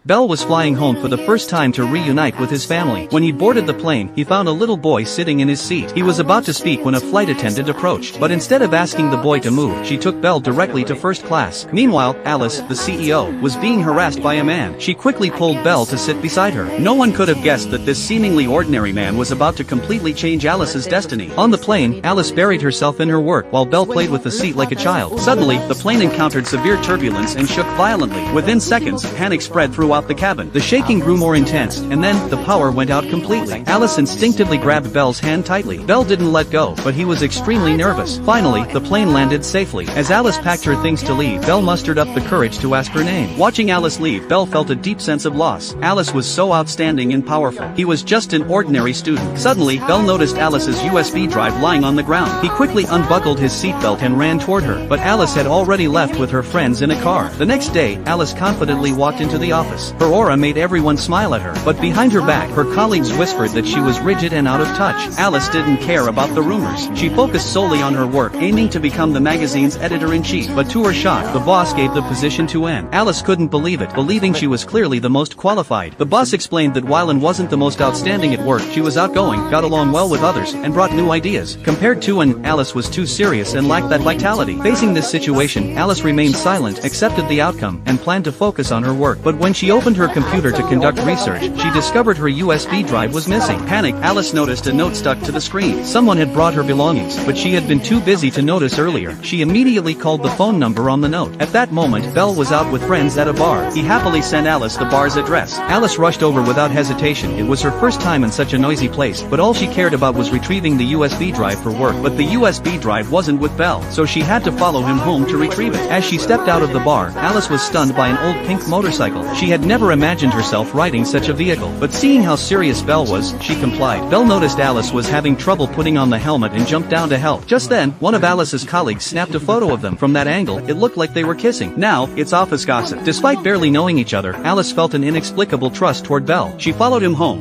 Bell was flying home for the first time to reunite with his family. When he boarded the plane, he found a little boy sitting in his seat. He was about to speak when a flight attendant approached, but instead of asking the boy to move, she took Bell directly to first class. Meanwhile, Alice, the CEO, was being harassed by a man. She quickly pulled Bell to sit beside her. No one could have guessed that this seemingly ordinary man was about to completely change Alice's destiny. On the plane, Alice buried herself in her work while Bell played with the seat like a child. Suddenly, the plane encountered severe turbulence and shook violently. Within seconds, panic spread throughout the cabin. The shaking grew more intense, and then, the power went out completely. Alice instinctively grabbed Bell's hand tightly. Bell didn't let go, but he was extremely nervous. Finally, the plane landed safely. As Alice packed her things to leave, Bell mustered up the courage to ask her name. Watching Alice leave, Bell felt a deep sense of loss. Alice was so outstanding and powerful. He was just an ordinary student. Suddenly, Bell noticed Alice's USB drive lying on the ground. He quickly unbuckled his seatbelt and ran toward her, but Alice had already left with her friends in a car. The next day, Alice confidently walked into the office. Her aura made everyone smile at her, but behind her back, her colleagues whispered that she was rigid and out of touch. Alice didn't care about the rumors. She focused solely on her work, aiming to become the magazine's editor-in-chief. But to her shock, the boss gave the position to Anne. Alice couldn't believe it, believing she was clearly the most qualified. The boss explained that while Anne wasn't the most outstanding at work, she was outgoing, got along well with others, and brought new ideas. Compared to Anne, Alice was too serious and lacked that vitality. Facing this situation, Alice remained silent, accepted the outcome, and planned to focus on her work. But when she opened her computer to conduct research, she discovered her USB drive was missing. Panicked, Alice noticed a note stuck to the screen. Someone had brought her belongings, but she had been too busy to notice earlier. She immediately called the phone number on the note. At that moment, Bell was out with friends at a bar. He happily sent Alice the bar's address. Alice rushed over without hesitation. It was her first time in such a noisy place, but all she cared about was retrieving the USB drive for work. But the USB drive wasn't with Bell, so she had to follow him home to retrieve it. As she stepped out of the bar, Alice was stunned by an old pink motorcycle. She had never imagined herself riding such a vehicle, but seeing how serious Bell was, she complied. Bell noticed Alice was having trouble putting on the helmet and jumped down to help. Just then, one of Alice's colleagues snapped a photo of them. From that angle, it looked like they were kissing. Now, it's office gossip. Despite barely knowing each other, Alice felt an inexplicable trust toward Bell. She followed him home,